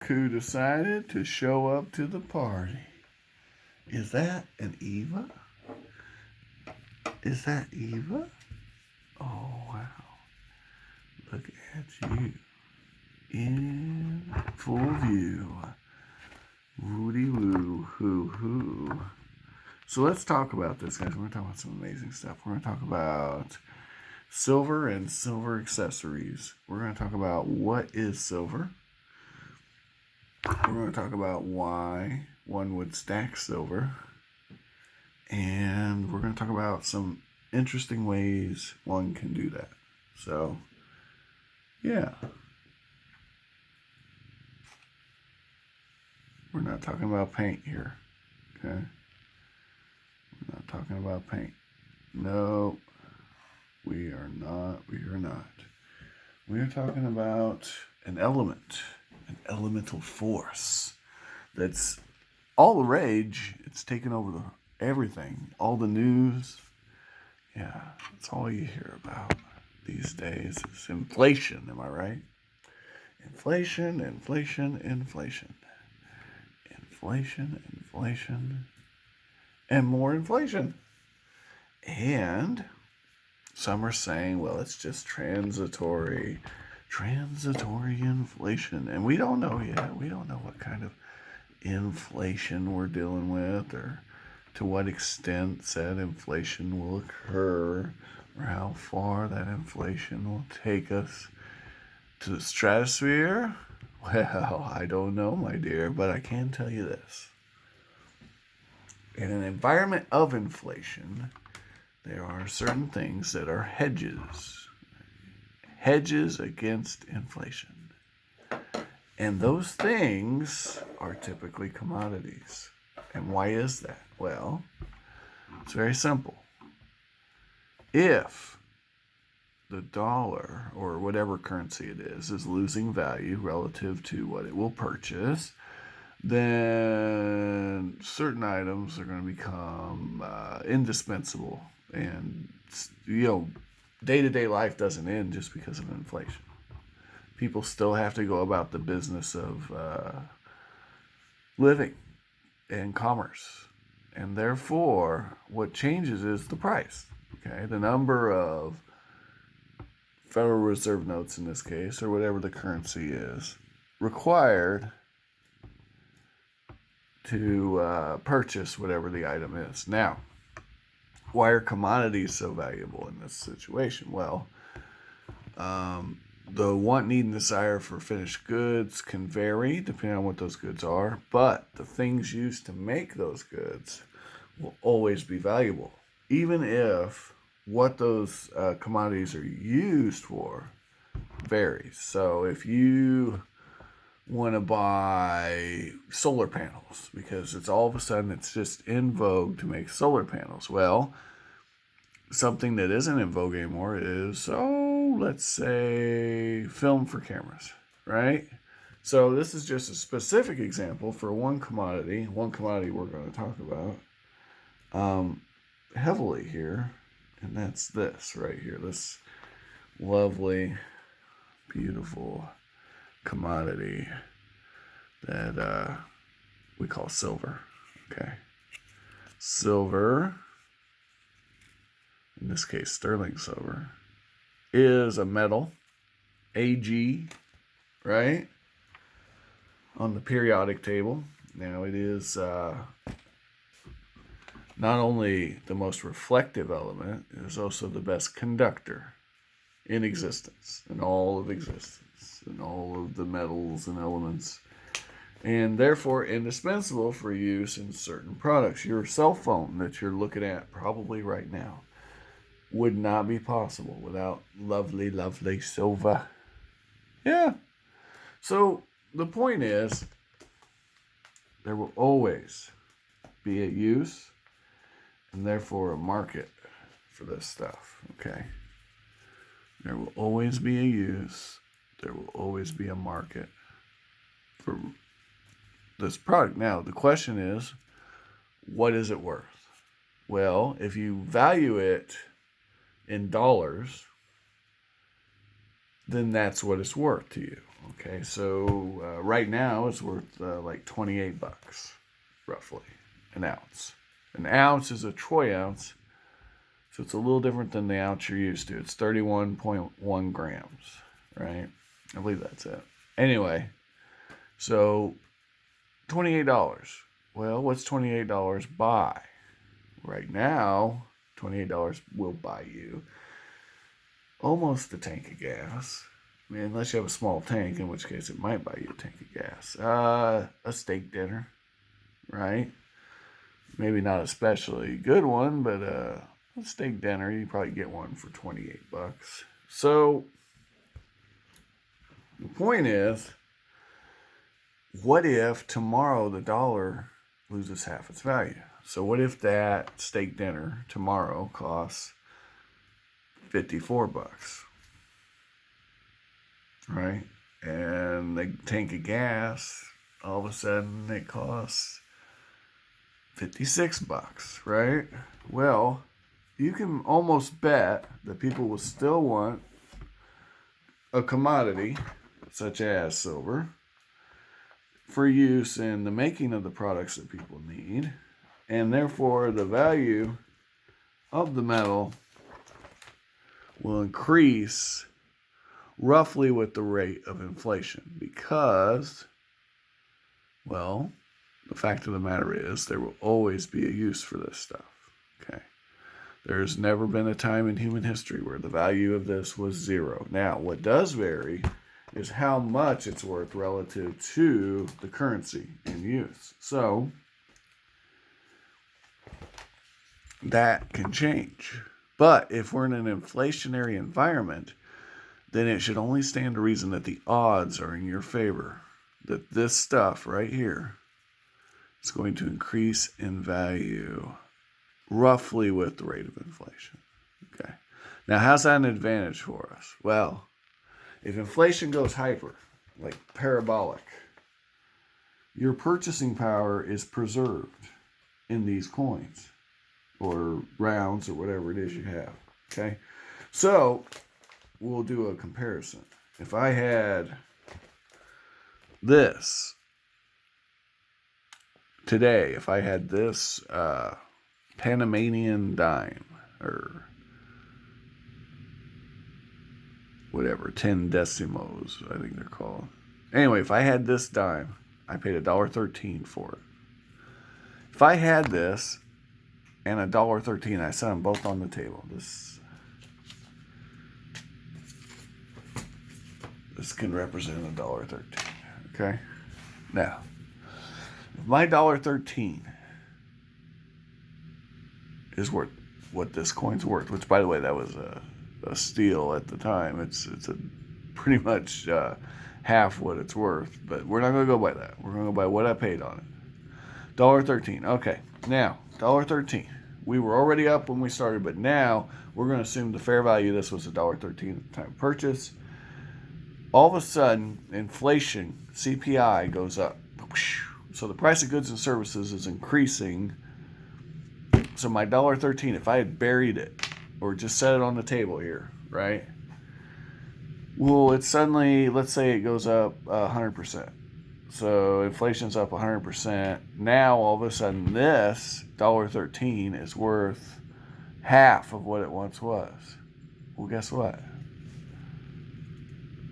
who decided to show up to the party. Is that an Eva? Is that Eva? Oh, wow. Look at you. In full view. Woody woo, hoo hoo. So let's talk about this, guys. We're going to talk about some amazing stuff. We're going to talk about silver and silver accessories. We're going to talk about what is silver. We're going to talk about why one would stack silver. And we're going to talk about some interesting ways one can do that. So, yeah. We're not talking about paint here. Okay? We're not talking about paint. No, we are not. We are not. We are talking about an element, an elemental force that's all the rage. It's taken over everything, all the news. Yeah, that's all you hear about these days is inflation. Am I right? Inflation, inflation, inflation. Inflation, inflation, and more inflation. And some are saying, well, it's just transitory inflation. And we don't know yet. We don't know what kind of inflation we're dealing with or to what extent said inflation will occur or how far that inflation will take us to the stratosphere. Well, I don't know, my dear, but I can tell you this. In an environment of inflation, there are certain things that are hedges. Hedges against inflation. And those things are typically commodities. And why is that? Well, it's very simple. If the dollar or whatever currency it is losing value relative to what it will purchase, then certain items are going to become indispensable. And, day-to-day life doesn't end just because of inflation. People still have to go about the business of living and commerce. And therefore, what changes is the price. Okay, the number of Federal Reserve notes in this case, or whatever the currency is, required to purchase whatever the item is. Now, why are commodities so valuable in this situation? Well, the want, need, and desire for finished goods can vary depending on what those goods are, but the things used to make those goods will always be valuable, even if what those commodities are used for varies. So if you want to buy solar panels because it's all of a sudden it's just in vogue to make solar panels, well, something that isn't in vogue anymore is, let's say film for cameras, right? So this is just a specific example for one commodity we're going to talk about heavily here. And that's this right here, this lovely, beautiful commodity that we call silver. Okay. Silver, in this case sterling silver, is a metal, Ag, right? On the periodic table. Now it is not only the most reflective element, it is also the best conductor in existence, in all of existence, in all of the metals and elements, and therefore indispensable for use in certain products. Your cell phone that you're looking at probably right now would not be possible without lovely, lovely silver. Yeah. So the point is, there will always be a use and therefore a market for this stuff, okay? There will always be a use. There will always be a market for this product. Now, the question is, what is it worth? Well, if you value it in dollars, then that's what it's worth to you. Okay, so right now it's worth like 28 bucks, roughly, an ounce. An ounce is a troy ounce, so it's a little different than the ounce you're used to. It's 31.1 grams, right? I believe that's it. Anyway, so $28. Well, what's $28 buy? Right now, $28 will buy you almost a tank of gas. I mean, unless you have a small tank, in which case it might buy you a tank of gas. A steak dinner, right? Maybe not a especially good one, but a steak dinner, you probably get one for 28 bucks. So the point is, what if tomorrow the dollar loses half its value? So what if that steak dinner tomorrow costs 54 bucks? Right? And the tank of gas, all of a sudden it costs 56 bucks, right? Well, you can almost bet that people will still want a commodity such as silver for use in the making of the products that people need, and therefore the value of the metal will increase roughly with the rate of inflation because, well, the fact of the matter is there will always be a use for this stuff, okay? There's never been a time in human history where the value of this was zero. Now, what does vary is how much it's worth relative to the currency in use. So, that can change. But if we're in an inflationary environment, then it should only stand to reason that the odds are in your favor. That this stuff right here is going to increase in value roughly with the rate of inflation. Okay. Now, how's that an advantage for us? Well, if inflation goes hyper, like parabolic, your purchasing power is preserved in these coins or rounds or whatever it is you have. Okay. So, we'll do a comparison. If I had this today, if I had this Panamanian dime, or whatever, 10 decimos, I think they're called. Anyway, if I had this dime, I paid $1.13 for it. If I had this and $1.13, I set them both on the table. This can represent $1.13. Okay? Now, if my $1.13 is worth what this coin's worth, which, by the way, that was a steal at the time. It's a pretty much half what it's worth, but we're not going to go by that. We're going to go by what I paid on it. $1.13. Okay, now $1.13. We were already up when we started, but now we're going to assume the fair value of this was $1.13 at the time of purchase. All of a sudden, inflation, CPI, goes up. So the price of goods and services is increasing. So my $1.13, if I had buried it or just set it on the table here, right? Well, it's suddenly, let's say it goes up 100%. So inflation's up 100%. Now, all of a sudden, this $1.13 is worth half of what it once was. Well, guess what?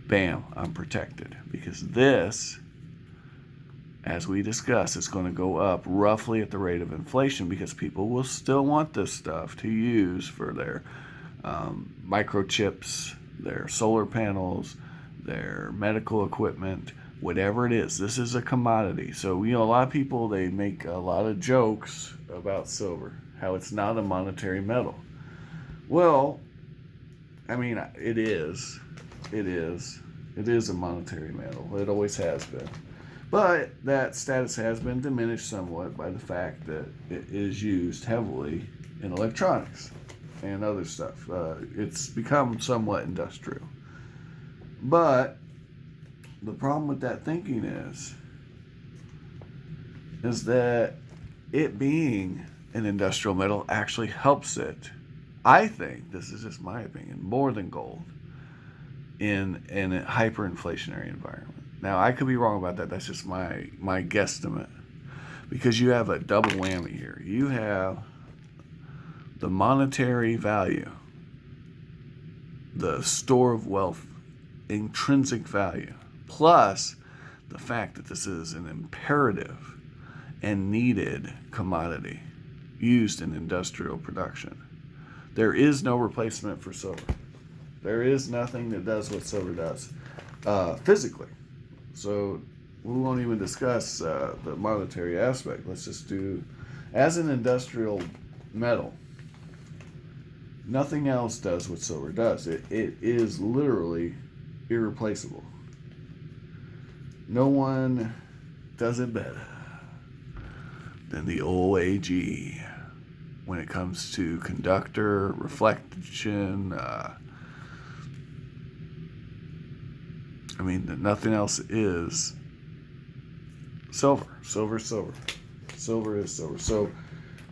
Bam, I'm protected. Because this, as we discussed, is going to go up roughly at the rate of inflation because people will still want this stuff to use for their microchips, their solar panels, their medical equipment, whatever it is. This is a commodity. So, a lot of people, they make a lot of jokes about silver, how it's not a monetary metal. Well, I mean, it is. It is a monetary metal. It always has been. But that status has been diminished somewhat by the fact that it is used heavily in electronics and other stuff. It's become somewhat industrial. But the problem with that thinking is that it being an industrial metal actually helps it, I think, this is just my opinion, more than gold. in a hyperinflationary environment. Now, I could be wrong about that. That's just my guesstimate. Because you have a double whammy here. You have the monetary value, the store of wealth, intrinsic value, plus the fact that this is an imperative and needed commodity used in industrial production. There is no replacement for silver. There is nothing that does what silver does physically. So we won't even discuss the monetary aspect. Let's just do, as an industrial metal, nothing else does what silver does. It is literally irreplaceable. No one does it better than the old AG when it comes to conductor, reflection. Nothing else is silver. Silver is silver. Silver is silver. So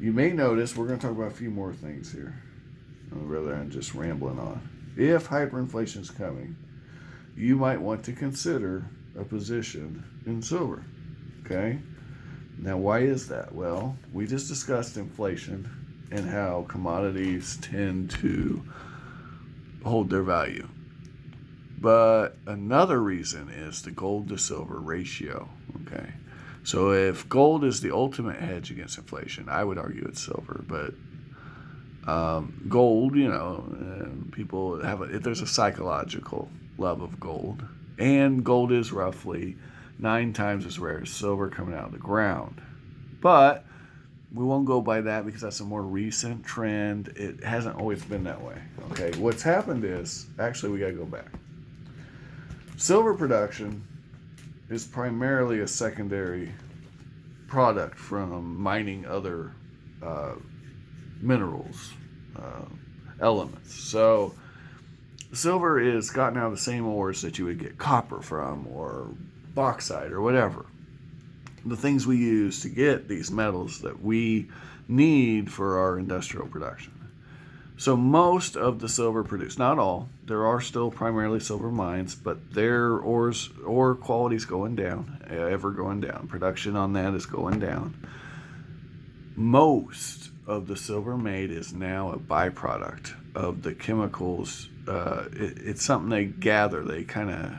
you may notice we're going to talk about a few more things here rather than just rambling on. If hyperinflation is coming, you might want to consider a position in silver. Okay? Now, why is that? Well, we just discussed inflation and how commodities tend to hold their value. But another reason is the gold to silver ratio. Okay? So if gold is the ultimate hedge against inflation, I would argue it's silver. But gold, people there's a psychological love of gold. And gold is roughly 9 times as rare as silver coming out of the ground. But we won't go by that because that's a more recent trend. It hasn't always been that way. Okay, what's happened is, actually we got to go back. Silver production is primarily a secondary product from mining other minerals, elements. So silver is gotten out of the same ores that you would get copper from, or bauxite, or whatever. The things we use to get these metals that we need for our industrial production. So most of the silver produced, not all, there are still primarily silver mines, but their ore quality is going down, ever going down. Production on that is going down. Most of the silver made is now a byproduct of the chemicals. It's something they gather, they kind of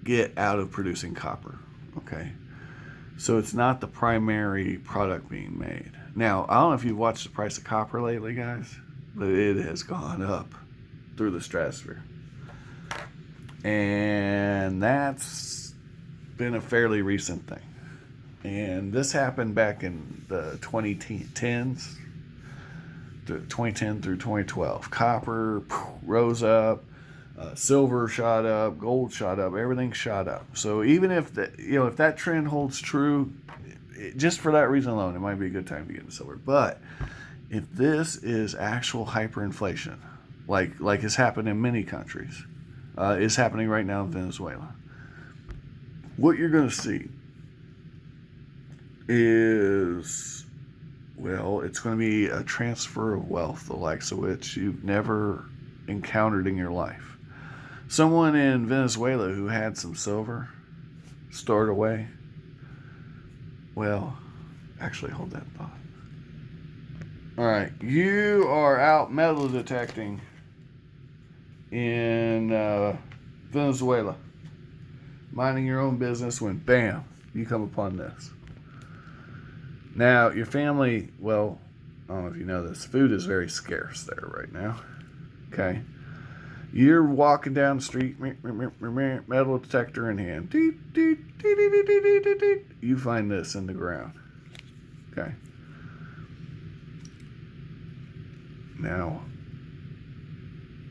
get out of producing copper. Okay, so it's not the primary product being made. Now, I don't know if you've watched the price of copper lately, guys, but it has gone up through the stratosphere. And that's been a fairly recent thing. And this happened back in the 2010s, 2010 through 2012. Copper rose up, silver shot up, gold shot up, everything shot up. So even if if that trend holds true, just for that reason alone, it might be a good time to get into silver. But if this is actual hyperinflation, like has happened in many countries, is happening right now in Venezuela, what you're going to see is, well, it's going to be a transfer of wealth, the likes of which you've never encountered in your life. Someone in Venezuela who had some silver stored away, well, actually, hold that thought. All right, you are out metal detecting in Venezuela, minding your own business, when bam, you come upon this. Now, your family, well, I don't know if you know this, food is very scarce there right now. Okay, you're walking down the street, metal detector in hand. You find this in the ground. Okay. Now,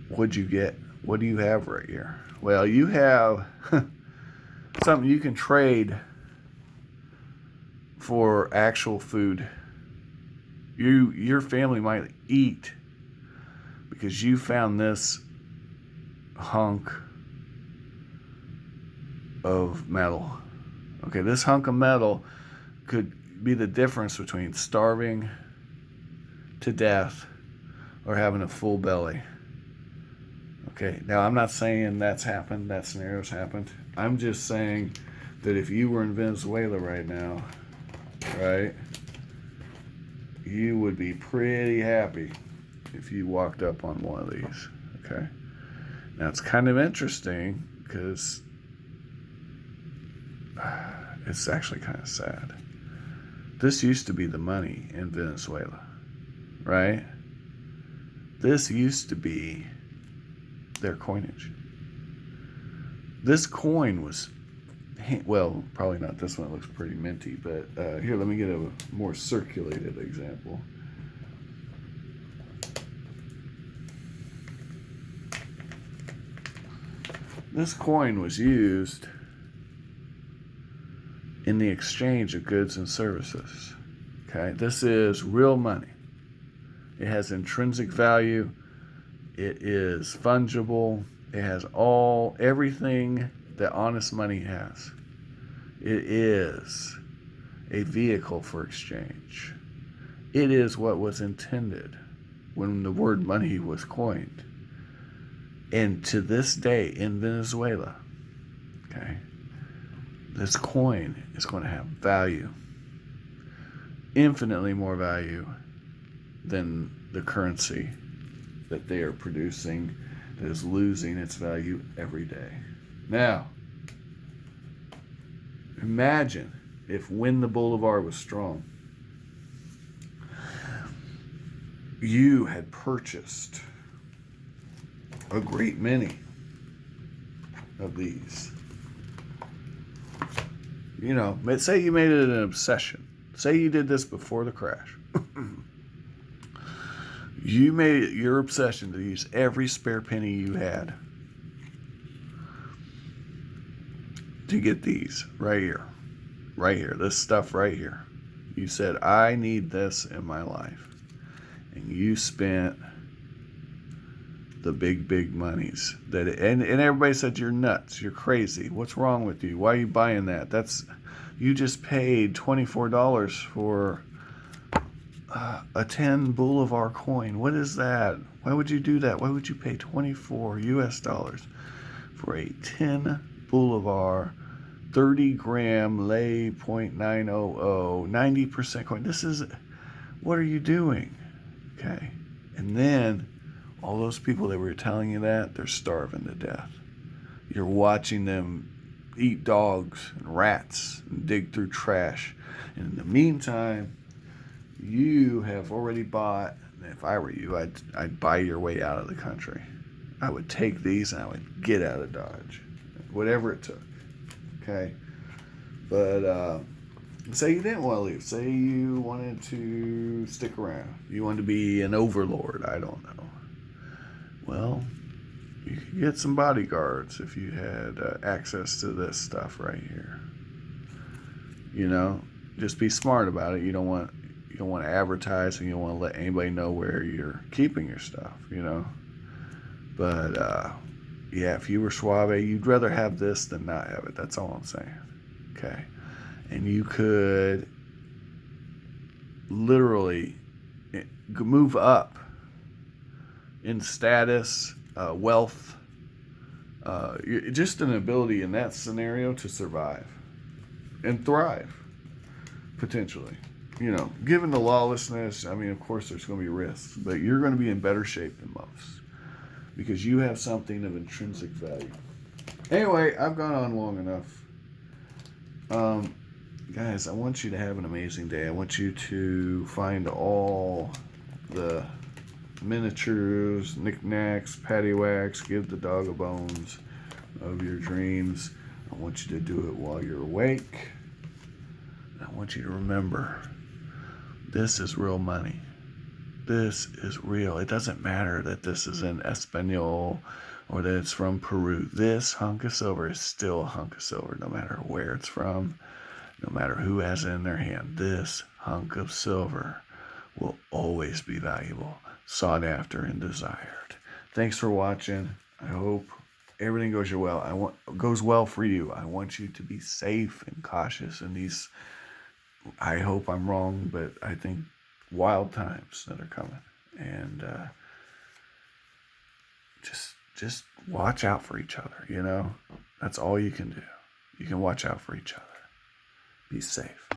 what'd you get? What do you have right here? Well, you have something you can trade for actual food. Your family might eat because you found this hunk of metal. Okay, this hunk of metal could be the difference between starving to death or having a full belly. Okay, now I'm not saying that's happened, that scenario's happened. I'm just saying that if you were in Venezuela right now, right, you would be pretty happy if you walked up on one of these. Okay, now it's kind of interesting because it's actually kind of sad. This used to be the money in Venezuela, right? This used to be their coinage. This coin was, well, probably not this one. It looks pretty minty, but here, let me get a more circulated example. This coin was used in the exchange of goods and services. Okay, this is real money. It has intrinsic value. It is fungible. It has everything that honest money has. It is a vehicle for exchange. It is what was intended when the word money was coined. And to this day in Venezuela, okay, this coin is going to have value, infinitely more value than the currency that they are producing that is losing its value every day. Now, imagine if when the Bolivar was strong, you had purchased a great many of these. You know, say you made it an obsession. Say you did this before the crash. You made it your obsession to use every spare penny you had to get these right here. Right here. This stuff right here. You said, I need this in my life. And you spent the big monies and everybody said you're nuts, you're crazy, what's wrong with you, why are you buying that? You just paid $24 for a 10 Bolivar coin. What is that? Why would you do that? Why would you pay $24 for a 10 Bolivar 30 gram lay 0.900 90% coin? What are you doing? Okay, and then all those people that were telling you that, they're starving to death. You're watching them eat dogs and rats and dig through trash. And in the meantime, you have already bought, if I were you, I'd buy your way out of the country. I would take these and I would get out of Dodge. Whatever it took. Okay? But say you didn't want to leave. Say you wanted to stick around. You wanted to be an overlord. I don't know. Well, you could get some bodyguards if you had access to this stuff right here. You know, just be smart about it. You don't want to advertise, and you don't want to let anybody know where you're keeping your stuff. You know, but yeah, if you were Suave, you'd rather have this than not have it. That's all I'm saying. Okay, and you could literally move up in status, wealth, just an ability in that scenario to survive and thrive, potentially. You know, given the lawlessness, I mean, of course there's going to be risks, but you're going to be in better shape than most because you have something of intrinsic value. Anyway, I've gone on long enough. Guys, I want you to have an amazing day. I want you to find all the miniatures, knickknacks, paddywhacks, give the dog a bones of your dreams. I want you to do it while you're awake. I want you to remember, this is real money. This is real. It doesn't matter that this is in Espanol or that it's from Peru. This hunk of silver is still a hunk of silver, no matter where it's from, no matter who has it in their hand. This hunk of silver will always be valuable, sought after, and desired. Thanks for watching. I hope everything goes well for you. I want you to be safe and cautious in these, I hope I'm wrong, but I think wild times that are coming. And just just watch out for each other, you know? That's all you can do. You can watch out for each other. Be safe.